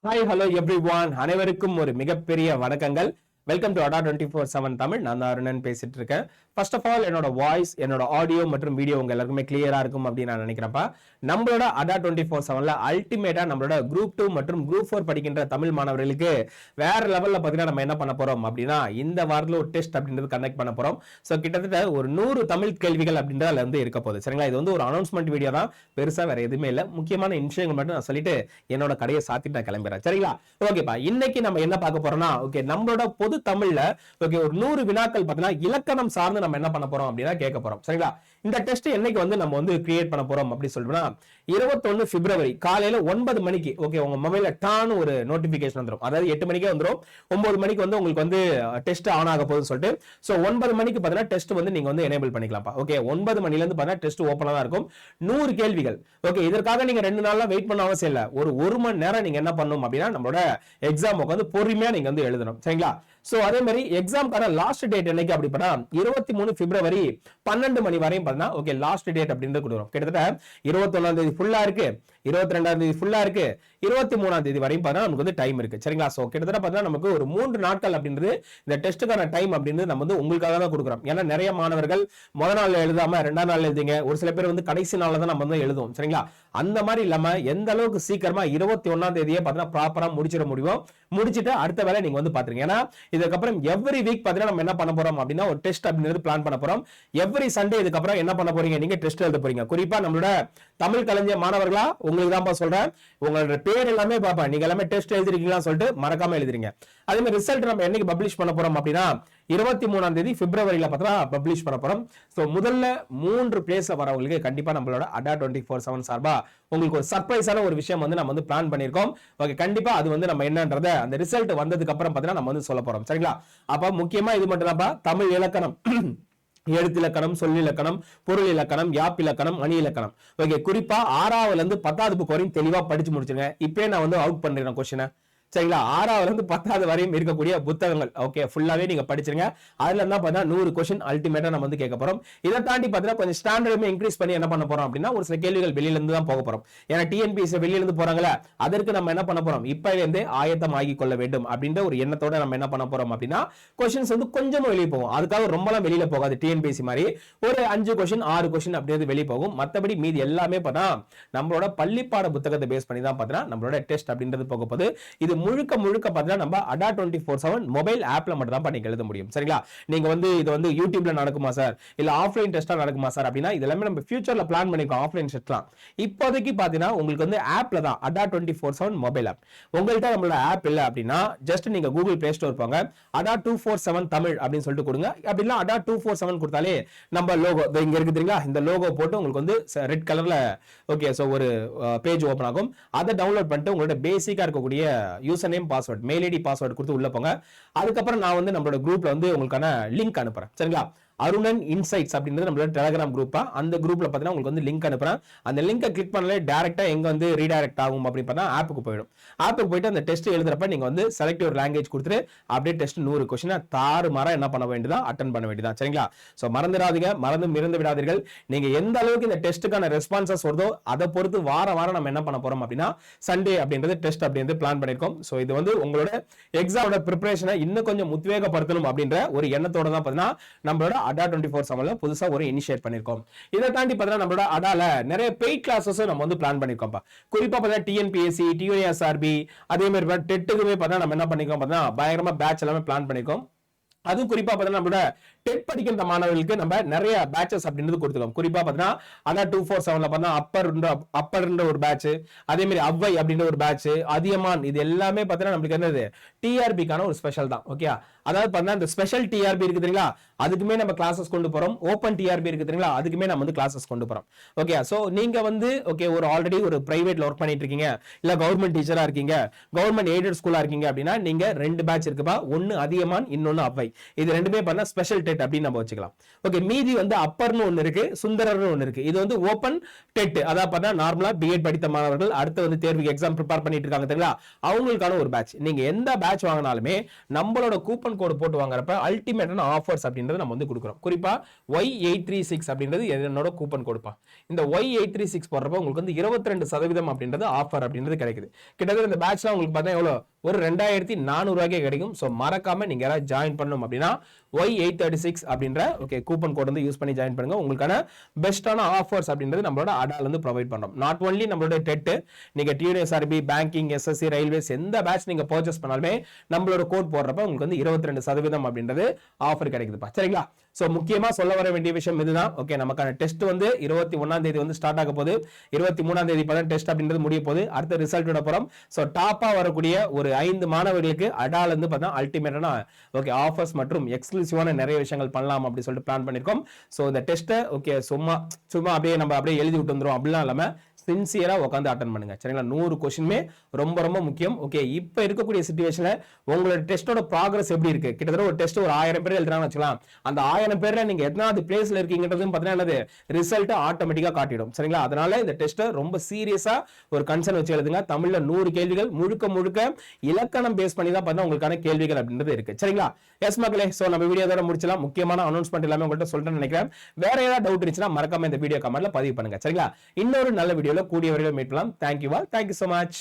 Hi hello everyone, அனைவருக்கும் ஒரு மிகப்பெரிய வணக்கங்கள். வெல்கம் டு அடா 24/7 தமிழ். நான் தான் அருணன் பேசிட்டு இருக்கேன். ஃபர்ஸ்ட் ஆஃப் ஆல், என்னோட வாய்ஸ், என்னோட ஆடியோ மற்றும் வீடியோ உங்க எல்லாருக்குமே கிளியரா இருக்கும் அப்படின்னு நான் நினைக்கிறேன்ப்பா. நம்மளோட அடா 24/7ல அல்டிமேட்டா நம்மளோட குரூப் 2 மற்றும் குரூப் 4 படிக்கின்ற தமிழ் மாணவர்களுக்கு வேற லெவல்ல பாத்தீங்கன்னா நம்ம என்ன பண்ண போறோம் அப்படின்னா, இந்த வாரத்துல ஒரு டெஸ்ட் அப்படின்றது கண்டக்ட் பண்ண போறோம். ஸோ கிட்டத்தட்ட ஒரு 100 தமிழ் கேள்விகள் அப்படின்றது அதுல வந்து இருக்க போகுது. சரிங்களா? இது வந்து ஒரு அனௌன்ஸ்மெண்ட் வீடியோ தான், பெருசா வேற எதுவுமே இல்லை. முக்கியமான விஷயங்கள் மட்டும் நான் சொல்லிட்டு என்னோட கடையை சாத்திட்டு நான் கிளம்புறேன். சரிங்களா? ஓகேப்பா, இன்னைக்கு நம்ம என்ன பார்க்க போறோம்னா, ஓகே, நம்மளோட பொது தமிழ்ல ஓகே ஒரு 100 வினாக்கள் பார்த்தீங்கன்னா இலக்கணம் சார்ந்து நம்ம என்ன பண்ண போறோம் அப்படின்னா கேட்க போறோம். சரிங்களா? இந்த டெஸ்ட் என்னைக்கு வந்து நம்ம வந்து கிரியேட் பண்ண போறோம் அப்படி சொல்றோம்னா, 21 பிப்ரவரி காலையில 9 மணிக்கு ஓகே உங்க மொபைல்ல டான் ஒரு நோட்டிபிகேஷன் வந்துரும். அதாவது 8 மணிக்கே வந்துரும். 9 மணிக்கு வந்து உங்களுக்கு வந்து டெஸ்ட் ஆன் ஆக போகுதுன்னு சொல்லிட்டு, சோ 9 மணிக்கு பார்த்தீங்கன்னா டெஸ்ட் வந்து நீங்க வந்து எனேபிள் பண்ணிக்கலாம்ப்பா. ஓகே, 9 மணில இருந்து பார்த்தீங்கன்னா டெஸ்ட் ஓபனா தான் இருக்கும். 100 கேள்விகள். ஓகே, இதற்காக நீங்க 2 நாள்ல வெயிட் பண்ண அவசியம் இல்ல. ஒரு 1 மணி நேரம் நீங்க என்ன பண்ணணும் அப்படின்னா, நம்மளோட எக்ஸாம் உட்காந்து பொறுமையா நீங்க வந்து எழுதணும். சரிங்களா? சோ அதே மாதிரி எக்ஸாம்க்கான லாஸ்ட் டேட் என்னைக்கு அப்படி பண்ணா 23 பிப்ரவரி 12 மணி வரையும் பார்த்தா ஓகே லாஸ்ட் டேட் அப்படின்றது கொடுக்கும். கிட்டத்தட்ட 21ஆம் தேதி ஃபுல்லா இருக்கு, 22ஆம் தேதி ஃபுல்லா இருக்கு, 23ஆம் தேதி வரையும் பார்த்தா நமக்கு வந்து டைம் இருக்கு. சரிங்களா? சோ கிட்டத்தட்ட பார்த்தா நமக்கு ஒரு 3 நாட்கள் அப்படின்றது இந்த டெஸ்ட்டுக்கான டைம் அப்படின்றது நம்ம வந்து உங்களுக்காக தான் கொடுக்குறோம். ஏன்னா நிறைய மாணவர்கள் முதல் நாள் எழுதாம 2ஆம் நாள் எழுதிங்க, ஒரு சில பேர் வந்து கடைசி நாள்ல தான் நம்ம வந்து எழுதுவோம். சரிங்களா? அந்த மாதிரி இல்லாம எந்த அளவுக்கு சீக்கிரமா 21ஆம் தேதியே பார்த்தீங்கன்னா ப்ராப்பரா முடிச்சிட முடியும். முடிச்சிட்டு அடுத்த வேலை நீங்க வந்து பாத்துருங்க. ஏன்னா இதுக்கப்புறம் எவ்ரி வீக் பாத்தீங்கன்னா நம்ம என்ன பண்ண போறோம் அப்படின்னா ஒரு டெஸ்ட் அப்படிங்கிறது பிளான் பண்ண போறோம். எவ்ரி சண்டே இதுக்கப்புறம் என்ன பண்ண போறீங்க, நீங்க டெஸ்ட் எழுத போறீங்க. குறிப்பா நம்மளோட தமிழ் கலைஞர் மாணவர்களா உங்களுக்கு தான் சொல்றேன். உங்களோட பேர் எல்லாமே பாப்பா, நீங்க எல்லாமே டெஸ்ட் எழுதிருக்கீங்களா சொல்லிட்டு மறக்காம எழுதுறீங்க. அதே மாதிரி ரிசல்ட் நம்ம என்னைக்கு பப்ளிஷ் பண்ண போறோம் அப்படின்னா 23ஆம் தேதி பிப்ரவரியில பார்த்தா பப்ளிஷ் பண்ண போறோம். சோ முதல்ல 3 பிளேஸ்ல வரவங்களுக்கு கண்டிப்பா நம்மளோட அடா 24/7 சார்பா உங்களுக்கு ஒரு சர்ப்ரைஸான ஒரு விஷயம் வந்து நம்ம வந்து பிளான் பண்ணிருக்கோம். ஓகே, கண்டிப்பா அது வந்து நம்ம என்னன்றத அந்த ரிசல்ட் வந்ததுக்கு அப்புறம் பார்த்தீங்கன்னா நம்ம வந்து சொல்ல போறோம். சரிங்களா? அப்ப முக்கியமா இது மட்டும் தான்ப்பா, தமிழ் இலக்கணம், எழுத்திலக்கணம், சொல்லிலக்கணம், பொருள் இலக்கணம், யாப்பிலக்கணம், அணி இலக்கணம். ஓகே, குறிப்பா 6ஆவதுல இருந்து 10வது புக் வரையும் தெளிவா படிச்சு முடிச்சுங்க. இப்பயே நான் வந்து அவுட் பண்றேன் கொஸ்டினை. சரிங்களா? 6ஆவதுல இருந்து 10வது வரையும் இருக்கக்கூடிய புத்தகங்கள் ஓகே ஃபுல்லாவே நீங்க படிச்சிருங்க. அதுல இருந்தா பார்த்தா 100 கொஸ்டின் அல்டிமேட்டா நம்ம வந்து கேட்க போறோம். இதை தாண்டி பார்த்தீங்கன்னா கொஞ்சம் ஸ்டாண்டர்டுமே இன்க்ரீஸ் பண்ணி என்ன பண்ண போறோம் அப்படின்னா ஒரு சில கேள்விகள் வெளியில இருந்து தான் போக போறோம். ஏன்னா டிஎன்பிஎஸ்சி வெளியில இருந்து போறாங்களா, அதற்கு நம்ம என்ன பண்ண போறோம், இப்ப இருந்தே ஆயத்தம் ஆகி கொள்ள வேண்டும் அப்படின்ற ஒரு எண்ணத்தோட நம்ம என்ன பண்ண போறோம் அப்படின்னா கொஸ்டின்ஸ் வந்து கொஞ்சமா வெளியே போகும். அதுக்காக ரொம்பலாம் வெளியில போகாது. டிஎன்பிஎஸ்சி மாதிரி ஒரு 5 கொஸ்டின் 6 கொஸ்டின் அப்படியே வெளியே போகும். மற்றபடி மீதி எல்லாமே பார்த்தா நம்மளோட பள்ளிப்பாட புத்தகத்தை பேஸ் பண்ணி தான் பார்த்தீங்கன்னா நம்மளோட டெஸ்ட் அப்படின்றது போக போகுது. இது முழுக்க பார்த்தீங்கன்னா நம்ம அடா 24/7 மொபைல் ஆப்ல மட்டும் தான் நீங்க எழுத முடியும். சரிங்களா? நீங்க வந்து இது வந்து யூடியூப்ல நடக்குமா சார், இல்ல ஆஃப்லைன் டெஸ்டா நடக்குமா சார் அப்படின்னா இதெல்லாம் நம்ம ஃபியூச்சர்ல பிளான் பண்ணிருக்கோம். ஆஃப்லைன் டெஸ்ட்லாம் இப்போதைக்கு பாத்தீங்கன்னா உங்களுக்கு வந்து ஆப்ல தான் அடா 24/7 மொபைல் ஆப். உங்கள்கிட்ட நம்மளோட ஆப் இல்ல அப்படின்னா ஜஸ்ட் நீங்க கூகுள் பிளே ஸ்டோர் போங்க, அடா 247 தமிழ் அப்படின்னு சொல்லிட்டு கொடுங்க. அப்படின்னா அடா 247 கொடுத்தாலே நம்ம லோகோ இங்க இருக்கு தெரியுங்களா, இந்த லோகோ போட்டு உங்களுக்கு வந்து ரெட் கலர்ல ஓகே சோ ஒரு பேஜ் ஓபன் ஆகும். அதை டவுன்லோட் பண்ணிட்டு உங்களோட பேசிக்கா இருக்கக்கூடிய user name, password, mail ID, password கொடுத்து உள்ள போங்க. அதுக்கப்புறம் நான் வந்து நம்மளோட குரூப்ல வந்து உங்களுக்கான லிங்க் அனுப்புறேன். சரிங்களா? அருணன் இன்சைட்ஸ் அப்படின்றது நம்மளோட டெலிகிராம் குரூப்பா, அந்த குரூப்ல பார்த்தீங்கன்னா உங்களுக்கு வந்து லிங்க் அனுப்புறேன். அந்த லிங்கை கிளிக் பண்ணாலே டைரக்டா எங்க வந்து ரீடைரக்ட் ஆகும் அப்படின்னு பார்த்தா ஆப்புக்கு போயிடும். ஆப்புக்கு போயிட்டு அந்த டெஸ்ட் எழுதுறப்ப நீங்க வந்து செலக்ட் ஒரு லாங்குவேஜ் கொடுத்துட்டு அப்படியே டெஸ்ட் 100 கொஸ்டின் தாறுமாறா என்ன பண்ண வேண்டியதா அட்டென்ட் பண்ண வேண்டியதா. சரிங்களா? சோ மறந்துடாதீங்க, மறந்து விடாதீர்கள். நீங்க எந்த அளவுக்கு இந்த டெஸ்ட்டுக்கான ரெஸ்பான்சஸ் வருதோ அதை பொறுத்து வாரம் நம்ம என்ன பண்ண போறோம் அப்படின்னா சண்டே அப்படின்றது டெஸ்ட் அப்படின்றது பிளான் பண்ணிருக்கோம். சோ இது வந்து உங்களோட எக்ஸாமோட ப்ரிப்பரேஷனை இன்னும் கொஞ்சம் உத்வேகப்படுத்தணும் அப்படின்ற ஒரு எண்ணத்தோட தான் பார்த்தீங்கன்னா நம்மளோட அடா 24/7 புதுசா ஒரு இனிஷியேட் பண்ணிருக்கோம். இதை தாண்டி பார்த்தீங்கன்னா நம்மளோட அடால நிறைய பெய்ட் கிளாஸஸ் நம்ம வந்து பிளான் பண்ணிருக்கோம். குறிப்பா பார்த்தீங்கன்னா டிஎன்பிஎஸ்சி, டிஎன்எஸ்ஆர்பி, அதே மாதிரி டெட்டுக்குமே பார்த்தா நம்ம என்ன பண்ணிருக்கோம் பார்த்தீங்கன்னா பயங்கரமா பேட்ச் எல்லாமே பிளான் பண்ணிருக்கோம். அதுவும் குறிப்பா பார்த்தீங்கன்னா நம்மளோட டெட் படிக்கின்ற மாணவர்களுக்கு நம்ம நிறைய பேட்சஸ் அப்படின்றது கொடுத்துருக்கோம். குறிப்பா பார்த்தீங்கன்னா அடா 247ல பார்த்தா அப்பர்ன்ற ஒரு பேட்ச், அதே மாதிரி அவ்வை அப்படின்ற ஒரு பேட்ச், அதியமான், இது எல்லாமே பார்த்தீங்கன்னா நம்மளுக்கு என்னது டிஆர்பிக்கான ஒரு ஸ்பெஷல் தான். ஓகே, அதாவது பார்த்தீங்கன்னா இந்த ஸ்பெஷல் டிஆர்பி இருக்கு தெரியுங்களா, அதுக்குமே நம்ம கிளாஸஸ் கொண்டு போறோம். ஓப்பன் டிஆர்பி இருக்கு தெரியுங்களா, அதுக்குமே நம்ம வந்து கிளாஸஸ் கொண்டு போறோம். ஓகே, சோ நீங்க வந்து ஓகே ஒரு ஆல்ரெடி ஒரு பிரைவேட்ல ஒர்க் பண்ணிட்டு இருக்கீங்க, இல்ல கவர்மெண்ட் டீச்சரா இருக்கீங்க, கவர்மெண்ட் எய்டட் ஸ்கூலா இருக்கீங்க அப்படின்னா நீங்க 2 பேட்ச் இருக்குப்பா. ஒன்னு அதியமான், இன்னொன்னு அவ்வை. இது ரெண்டுமே பண்ணா ஸ்பெஷல் டெட் அப்படின்னு நம்ம வச்சுக்கலாம். ஓகே, மீதி வந்து அப்பர்னு ஒன்னு இருக்கு, சுந்தரர்னு ஒன்னு இருக்கு. இது வந்து ஓபன் டெட், அதாவது பார்த்தா நார்மலா பிஎட் படித்த மாணவர்கள் அடுத்து வந்து தேர்வுக்கு எக்ஸாம் ப்ரிப்பேர் பண்ணிட்டு இருக்காங்க தெரியுங்களா, அவங்களுக்கான ஒரு பேட்ச். நீங்க எந்த பேட்ச் வாங்கினாலுமே நம்மளோட கூப்பன் கோடு போட்டு வாங்குறப்ப அல்டிமேட்டான ஆஃபர்ஸ் அப்படின்றது நம்ம வந்து கொடுக்குறோம். குறிப்பா Y836 அப்படின்றது என்னோட கூப்பன் கோடுப்பா. இந்த Y836 போடுறப்ப உங்களுக்கு வந்து 22% அப்படின்றது ஆஃபர் அப்படின்றது கிடைக்குது. கிட்டத்தட்ட இந்த பேட்ச்லாம் உங்களுக்கு பார்த்தா எவ்வளோ, ஒரு 2400 ரூபாய்க்கே கிடைக்கும். ஸோ மறக்காம நீங்க யாராவது ஜாயின் பண்ணணும் அப்படின்னா Y836 அப்படின்ற ஓகே கூப்பன் கோட் வந்து யூஸ் பண்ணி ஜாயின் பண்ணுங்க. உங்களுக்கான பெஸ்டான ஆஃபர்ஸ் அப்படின்றது நம்மளோட அடால வந்து ப்ரொவைட் பண்றோம். நாட் ஒன்லி நம்மளோட டெட், நீங்க TNSRB, பேங்கிங், SSC, ரயில்வேஸ் எந்த பேட்ச் நீங்க பர்ச்சேஸ் பண்ணாலுமே நம்மளோட கோட் போடுறப்ப உங்களுக்கு வந்து 22% அப்படின்றது ஆஃபர் கிடைக்குதுப்பா. சரிங்களா? சோ முக்கியமா சொல்ல வர வேண்டிய விஷயம் இதுதான். ஓகே, நமக்கான டெஸ்ட் வந்து 21ஆம் தேதி வந்து ஸ்டார்ட் ஆக போகுது. 23ஆம் தேதி படம் டெஸ்ட் அப்படின்றது முடிய போகுது. அடுத்த ரிசல்ட் விட போறோம். சோ டாப்பா வரக்கூடிய ஒரு 5 மாணவர்களுக்கு அடால இருந்து பார்த்தா அல்டிமேட்டான ஓகே ஆஃபர்ஸ் மற்றும் எக்ஸ்க்ளூசிவான நிறைய விஷயங்கள் பண்ணலாம் அப்படி சொல்லிட்டு பிளான் பண்ணிருக்கோம். சோ இந்த டெஸ்ட்டை ஓகே சும்மா அப்படியே நம்ம அப்படியே எழுதி விட்டு வந்துரும் அப்படிலாம் இல்லாம சின்சியரா உட்காந்து அட்டன் பண்ணுங்க. சரிங்களா? 100 கொஸ்டினுமே ரொம்ப ரொம்ப முக்கியம். ஓகே, இப்ப இருக்கக்கூடிய சிச்சுவேஷன்ல உங்களோட டெஸ்டோட ப்ராக்ரஸ் எப்படி இருக்கு? கிட்டத்தட்ட ஒரு டெஸ்ட் ஒரு 1000 பேர் எழுதுறாங்கன்னு வச்சுக்கலாம். அந்த 1000 பேர்ல நீங்க எத்தனாவது பிளேஸ்ல இருக்கீங்கன்றது பாத்தீங்கன்னா என்னது ரிசல்ட் ஆட்டோமேட்டிக்கா காட்டிடும். சரிங்களா? அதனால இந்த டெஸ்ட்டை ரொம்ப சீரியஸா ஒரு கன்சர்ன் வச்சு எழுதுங்க. தமிழ்ல 100 கேள்விகள் முழுக்க இலக்கணம் பேஸ் பண்ணி தான் பார்த்தா உங்களுக்கான கேள்விகள் அப்படின்றது இருக்கு. சரிங்களா? எஸ் மக்களே, சோ நம்ம வீடியோ இதோட முடிச்சலாம். முக்கியமான அனௌன்ஸ்மெண்ட் எல்லாமே உங்கள்கிட்ட சொல்றேன்னு நினைக்கிறேன். வேற ஏதாவது டவுட் இருந்துச்சுன்னா மறக்காம இந்த வீடியோ கமெண்ட்ல பதிவு பண்ணுங்க. சரிங்களா? இன்னொரு நல்ல வீடியோல கூடிய வரையில மீட் பண்ணலாம். Thank you all, thank you so much.